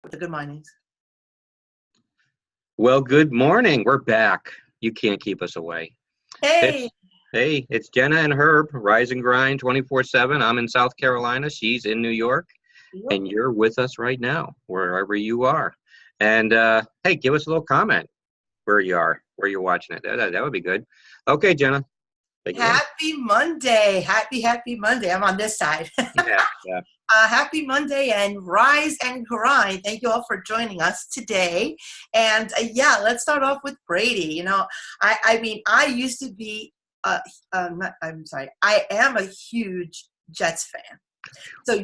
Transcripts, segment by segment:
with the good mornings. Well, good morning. We're back. You can't keep us away. Hey. It's Jenna and Herb, Rise and Grind 24/7. I'm in South Carolina. She's in New York. Yep. And you're with us right now, wherever you are. And hey, give us a little comment where you are, where you're watching it. That would be good. Okay, Jenna. Happy Monday. Happy Monday. I'm on this side. Yeah. Happy Monday and rise and grind. Thank you all for joining us today. And let's start off with Brady. You know, I used to be, I am a huge Jets fan. So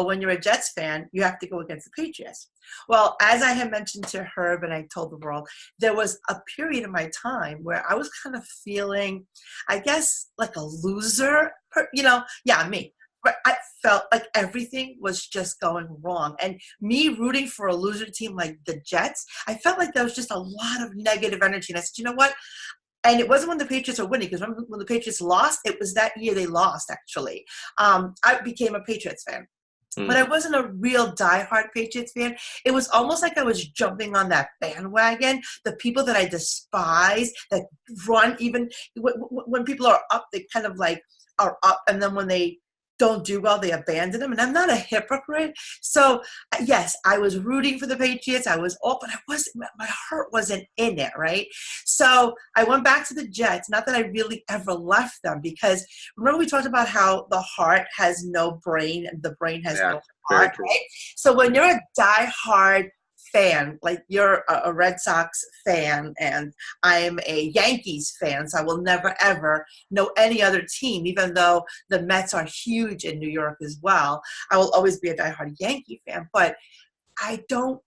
when you're a Jets fan, you have to go against the Patriots. Well, as I had mentioned to Herb and I told the world, there was a period in my time where I was kind of feeling, I guess, like a loser. Me. But I felt like everything was just going wrong. And me rooting for a loser team like the Jets, I felt like there was just a lot of negative energy. And I said, you know what? And it wasn't when the Patriots were winning, because when the Patriots lost, it was that year they lost, actually. I became a Patriots fan. But I wasn't a real diehard Patriots fan. It was almost like I was jumping on that bandwagon. The people that I despise, that run, even when people are up, they kind of like are up. And then when they don't do well, they abandon them. And I'm not a hypocrite. So yes, I was rooting for the Patriots. I was all, but my heart wasn't in it, right? So I went back to the Jets. Not that I really ever left them, because remember we talked about how the heart has no brain and the brain has no heart, right? So when you're a diehard fan, like you're a Red Sox fan and I'm a Yankees fan, so I will never ever know any other team, even though the Mets are huge in New York as well. I will always be a diehard Yankee fan, but I don't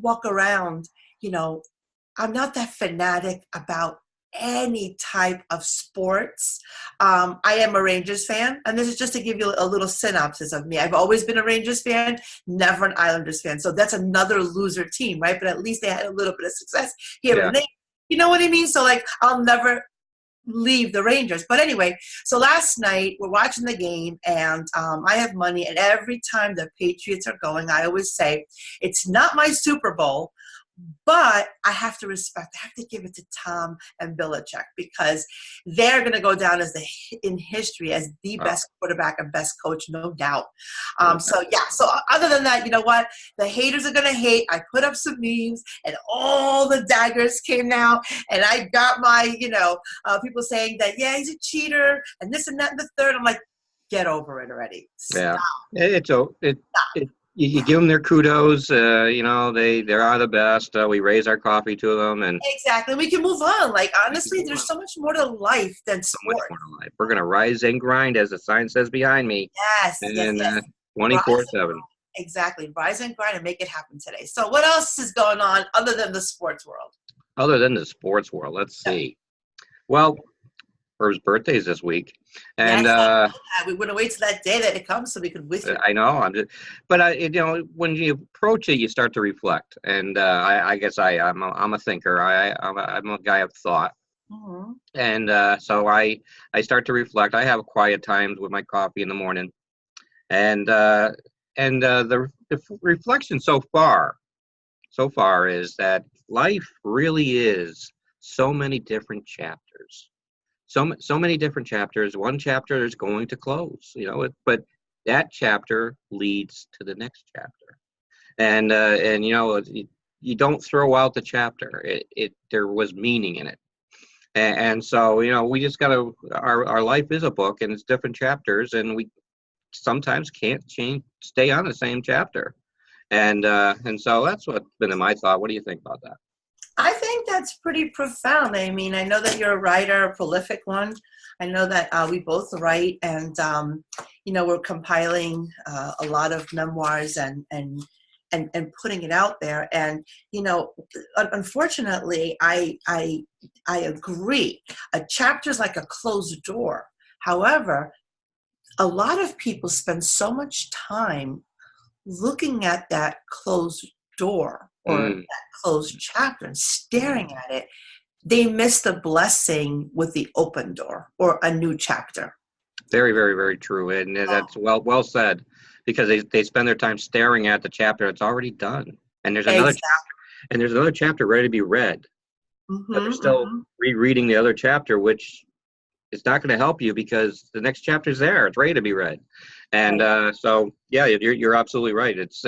walk around, I'm not that fanatic about any type of sports. I am a Rangers fan, and this is just to give you a little synopsis of me. I've always been a Rangers fan, never an Islanders fan. So that's another loser team, right? But at least they had a little bit of success here and there. You know what I mean? So like, I'll never leave the Rangers. But anyway, so last night we're watching the game, and I have money, and every time the Patriots are going, I always say, it's not my Super Bowl, but I have to give it to Tom and Belichick, because they're going to go down in history as the best quarterback and best coach, no doubt. So other than that, you know what? The haters are going to hate. I put up some memes, and all the daggers came out, and I got my, people saying that, he's a cheater, and this and that and the third. I'm like, get over it already. Stop. You give them their kudos. They are the best. We raise our coffee to them, and exactly, we can move on. Like, honestly, there's so much more to life than sport. We're gonna rise and grind, as the sign says behind me. Yes, and 24/7. Exactly, rise and grind and make it happen today. So, what else is going on other than the sports world? Let's see. Well, Herb's birthday is this week, and we want to wait till that day that it comes so we could wish it. I know, when you approach it, you start to reflect, and I guess I'm a thinker. I'm a guy of thought, and so I start to reflect. I have quiet times with my coffee in the morning, and the reflection so far is that life really is so many different chapters. So many different chapters. One chapter is going to close, but that chapter leads to the next chapter. And you don't throw out the chapter. There was meaning in it. And so, we just got our life is a book, and it's different chapters, and we sometimes can't stay on the same chapter. And so that's what's been my thought. What do you think about that? I think that's pretty profound. I mean, I know that you're a writer, a prolific one. I know that we both write, and we're compiling a lot of memoirs and putting it out there. And unfortunately, I agree. A chapter is like a closed door. However, a lot of people spend so much time looking at that closed door or that closed chapter and staring at it, they miss the blessing with the open door or a new chapter. Very, very, very true. And that's well said. because they spend their time staring at the chapter that's already done, and Exactly. there's another chapter ready to be read, but they're still rereading the other chapter, which is not going to help you because the next chapter's there, it's ready to be read. And so yeah, you're absolutely right. It's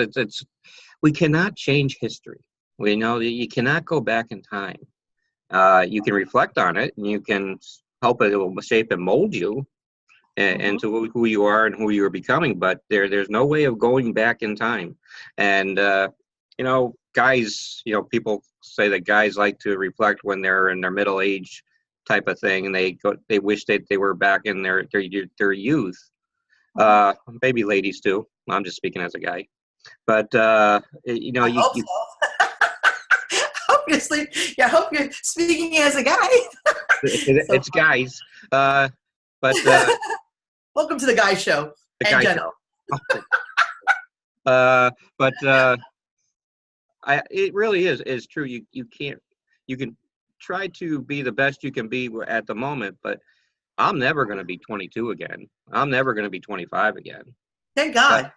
we cannot change history. We know that you cannot go back in time. You can reflect on it, and you can help it shape and mold you into who you are and who you are becoming. But there's no way of going back in time. And you know, guys, you know, people say that guys like to reflect when they're in their middle age type of thing, and they wish that they were back in their youth. Maybe ladies too. I'm just speaking as a guy. But you know, I hope so. Obviously, yeah, I hope you're speaking as a guy. It's guys. But welcome to the Guy Show. The Guy Show. But it really is true. You can try to be the best you can be at the moment, but I'm never going to be 22 again. I'm never going to be 25 again. Thank God.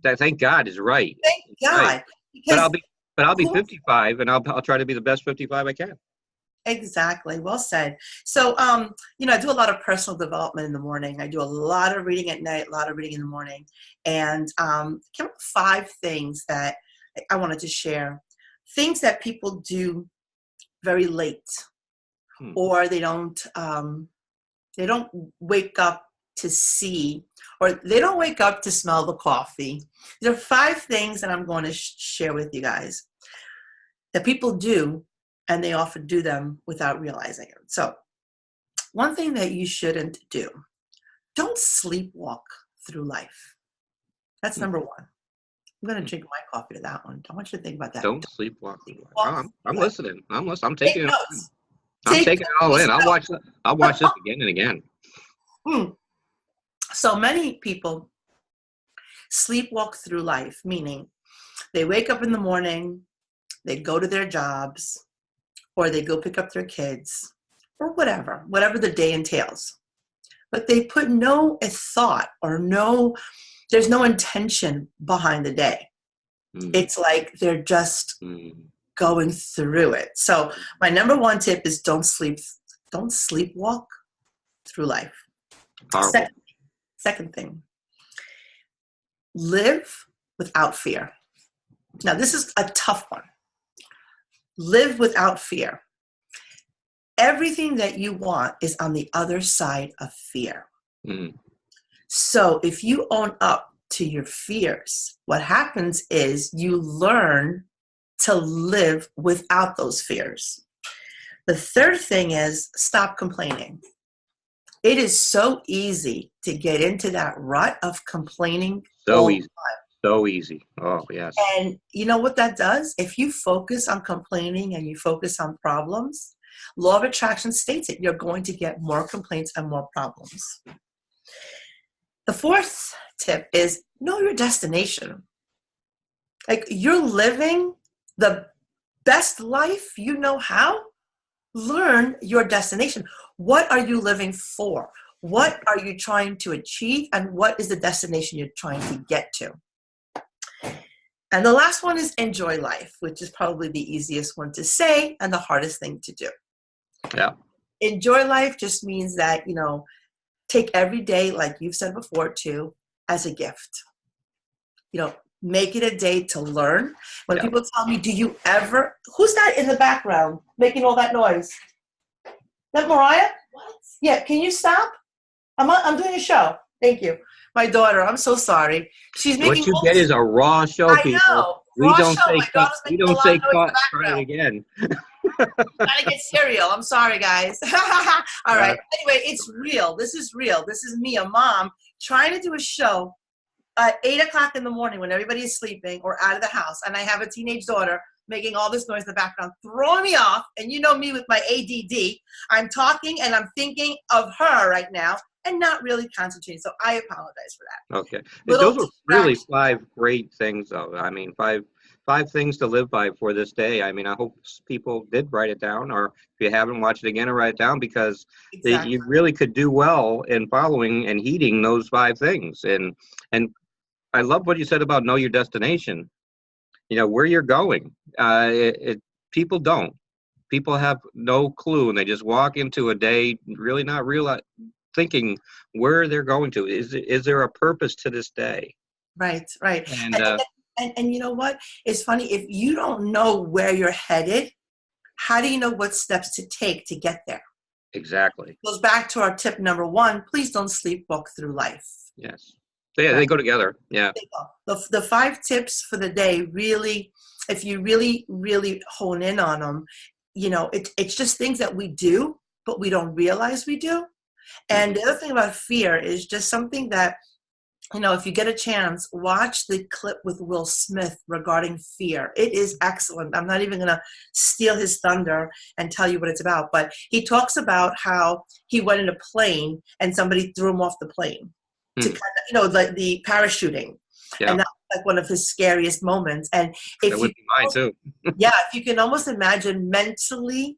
Thank God is right. Thank God. Right. But I'll be 55, and I'll try to be the best 55 I can. Exactly. Well said. So, you know, I do a lot of personal development in the morning. I do a lot of reading at night, a lot of reading in the morning, and came up with 5 things that I wanted to share. Things that people do very late, or they don't wake up to see, or they don't wake up to smell the coffee. There are 5 things that I'm going to share with you guys that people do, and they often do them without realizing it. So one thing that you shouldn't do, don't sleepwalk through life. That's number 1. I'm going to drink my coffee to that one. I want you to think about that. Don't sleepwalk. I'm listening. I'm taking it. I'm taking it all in. I'll watch this again and again. So many people sleepwalk through life, meaning they wake up in the morning, they go to their jobs, or they go pick up their kids, or whatever the day entails. But they put no thought or there's no intention behind the day. It's like they're just going through it. So my number 1 tip is don't sleepwalk through life. Second thing, live without fear. Now, this is a tough one. Live without fear. Everything that you want is on the other side of fear. So if you own up to your fears, what happens is you learn to live without those fears. The third thing is stop complaining. It is so easy to get into that rut of complaining. So easy. Oh, yes. And you know what that does? If you focus on complaining and you focus on problems, law of attraction states it. You're going to get more complaints and more problems. The 4th tip is know your destination. Like, you're living the best life you know how. Learn your destination. What are you living for? What are you trying to achieve? And what is the destination you're trying to get to? And the last one is enjoy life, which is probably the easiest one to say and the hardest thing to do. Yeah. Enjoy life just means that, you know, take every day, like you've said before too, as a gift. You know, make it a day to learn. When people tell me, who's that in the background making all that noise? That Mariah? What? Yeah, can you stop? I'm doing a show. Thank you. My daughter, I'm so sorry. She's making what you get is a raw show, people. I know. We don't say cut, try it again. Gotta get cereal. I'm sorry, guys. All right. Anyway, it's real. This is real. This is me, a mom, trying to do a show at 8 o'clock in the morning when everybody is sleeping or out of the house. And I have a teenage daughter making all this noise in the background, throwing me off. And you know me with my ADD. I'm talking and I'm thinking of her right now and not really concentrating. So I apologize for that. Okay. Those are really 5 great things, though. I mean, five things to live by for this day. I mean, I hope people did write it down, or if you haven't, watch it again and write it down, because you really could do well in following and heeding those 5 things. And I love what you said about know your destination. You know where you're going. People don't. People have no clue, and they just walk into a day really not thinking where they're going to. Is there a purpose to this day? Right, right. And And you know what? It's funny, if you don't know where you're headed, how do you know what steps to take to get there? exactly. Goes back to our tip number one, please don't sleepwalk through life. Yes. So yeah, Right? they go together. Yeah. The 5 tips for the day, really, if you really, really hone in on them, it's just things that we do, but we don't realize we do. And the other thing about fear is just something that, if you get a chance, watch the clip with Will Smith regarding fear. It is excellent. I'm not even going to steal his thunder and tell you what it's about, but he talks about how he went in a plane and somebody threw him off the plane to kind of, like the parachuting. Yeah. And that was like one of his scariest moments. And That would be mine too. yeah, if you can almost imagine mentally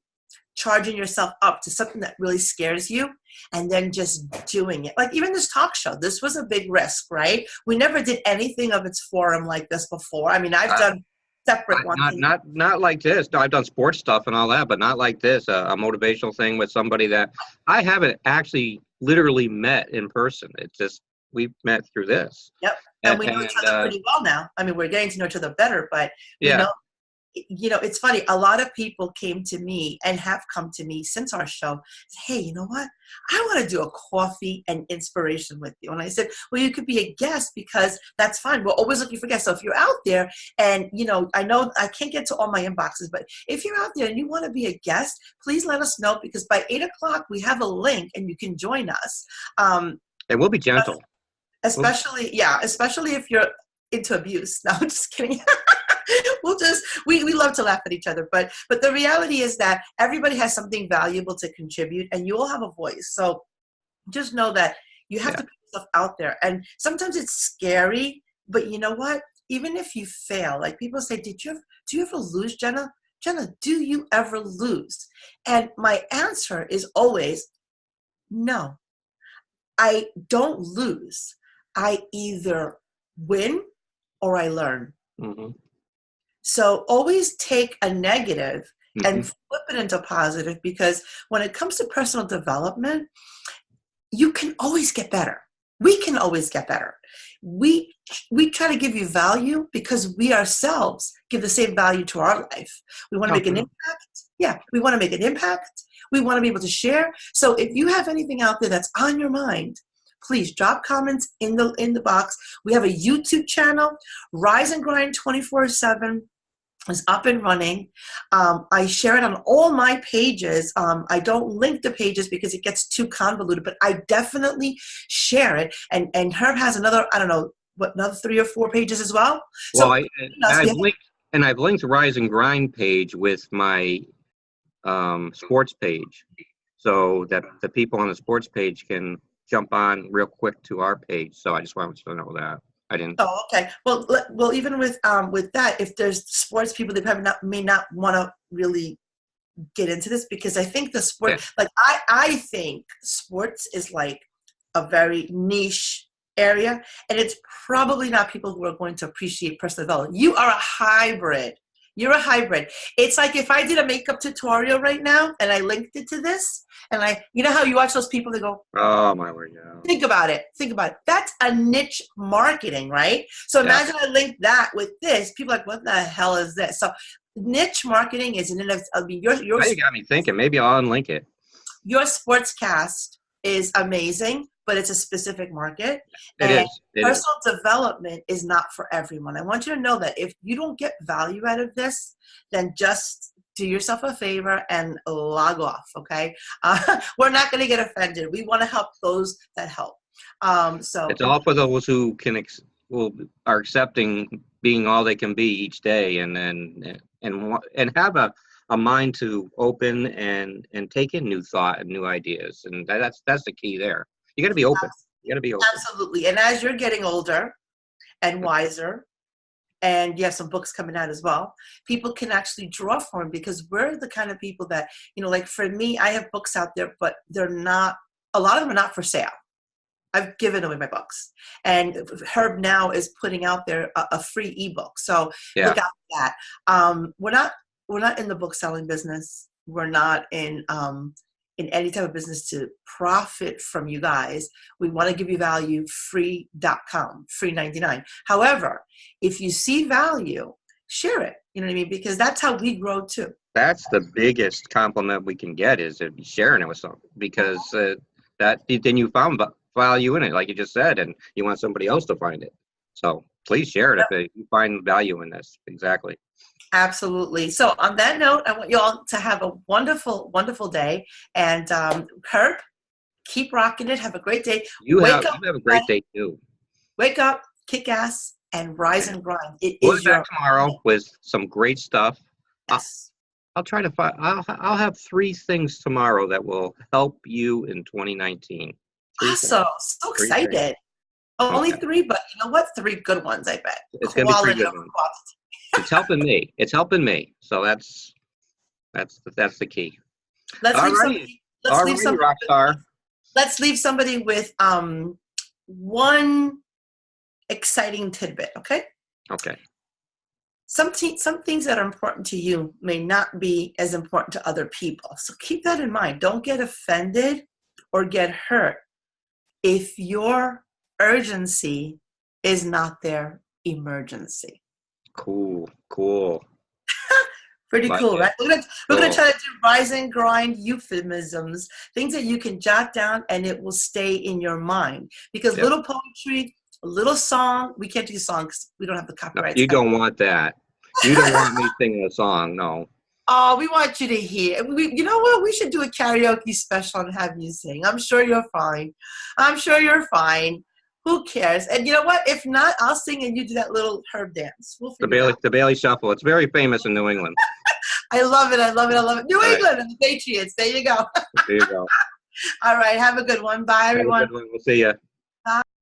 charging yourself up to something that really scares you and then just doing it. Like even this talk show, this was a big risk, right? We never did anything of its forum like this before. I mean, I've done separate ones. Not like this. No, I've done sports stuff and all that, but not like this. A motivational thing with somebody that I haven't actually literally met in person. It's just we've met through this. Yep. And we know each other pretty well now. I mean, we're getting to know each other better, but we know. It's funny. A lot of people came to me and have come to me since our show. Hey, you know what? I want to do a coffee and inspiration with you. And I said, well, you could be a guest because that's fine. We're always looking for guests. So if you're out there and, I know I can't get to all my inboxes, but if you're out there and you want to be a guest, please let us know because by 8:00 we have a link and you can join us. And we'll be gentle. Especially if you're into abuse. No, I'm just kidding. we love to laugh at each other, but the reality is that everybody has something valuable to contribute and you all have a voice. So just know that you have to put yourself out there. And sometimes it's scary, but you know what? Even if you fail, like people say, do you ever lose, Jenna? Jenna, do you ever lose? And my answer is always, no, I don't lose. I either win or I learn. Mm-hmm. So always take a negative and flip it into positive because when it comes to personal development, you can always get better. We can always get better. We try to give you value because we ourselves give the same value to our life. We want to make an impact. Yeah, we want to make an impact. We want to be able to share. So if you have anything out there that's on your mind, please drop comments in the box. We have a YouTube channel, RizeNGrind24/7 is up and running. I share it on all my pages. I don't link the pages because it gets too convoluted, but I definitely share it. And Herb has another 3 or 4 pages as well. Well, I've linked Rise and Grind page with my sports page, so that the people on the sports page can jump on real quick to our page. So I just wanted to know that. I didn't. Oh, okay. Well, even with that, if there's sports people that may not want to really get into this, because I think the sport, like I think sports is like a very niche area, and it's probably not people who are going to appreciate personal development. You are a hybrid. You're a hybrid. It's like if I did a makeup tutorial right now and I linked it to this, and you know how you watch those people that go, oh my word, yeah. Think about it. That's a niche marketing, right? So imagine I link that with this. People are like, what the hell is this? So niche marketing is you got me thinking. Maybe I'll unlink it. Your sportscast is amazing, but it's a specific market. It is. Personal development is not for everyone. I want you to know that if you don't get value out of this, then just do yourself a favor and log off, okay? We're not going to get offended. We want to help those that help. So it's all for those who are accepting being all they can be each day, and have a mind to open and take in new thought and new ideas, and that's the key there. You got to be open. You got to be open. Absolutely. And as you're getting older and wiser, and you have some books coming out as well, people can actually draw from, because we're the kind of people that, like for me, I have books out there, but a lot of them are not for sale. I've given away my books, and Herb now is putting out there a free ebook. So look out for that. We're not in the book selling business. We're not in any type of business to profit from you guys. We want to give you value, free.com, free 99. However, if you see value, share it. You know what I mean? Because that's how we grow too. That's the biggest compliment we can get, is if you're sharing it with someone, because then you found value in it, like you just said, and you want somebody else to find it. So please share it if you find value in this. Exactly. Absolutely. So on that note, I want you all to have a wonderful, wonderful day. And Herb, keep rocking it. Have a great day. You have a great day too. Wake up, kick ass, and rise and grind. We'll be back tomorrow with some great stuff. Yes. I'll try to find. I'll have 3 things tomorrow that will help you in 2019. Awesome! So excited. Only 3, but you know what? 3 good ones, I bet. It's gonna be 3 good ones. It's helping me. It's helping me. So that's the key. Let's leave somebody with one exciting tidbit. Okay. Okay. Some things that are important to you may not be as important to other people. So keep that in mind. Don't get offended or get hurt if your urgency is not their emergency. Cool. Pretty cool, right? We're gonna try to do rise and grind euphemisms, things that you can jot down and it will stay in your mind. Because little poetry, a little song, we can't do songs. We don't have the copyright. No, you don't want that. You don't want me singing a song, no. Oh, we want you to hear. You know what? We should do a karaoke special and have you sing. I'm sure you're fine. Who cares? And you know what? If not, I'll sing and you do that little Herb dance. The Bailey Shuffle. It's very famous in New England. I love it. New England and the Patriots. There you go. There you go. All right. Have a good one. Bye, everyone. Have a good one. We'll see you.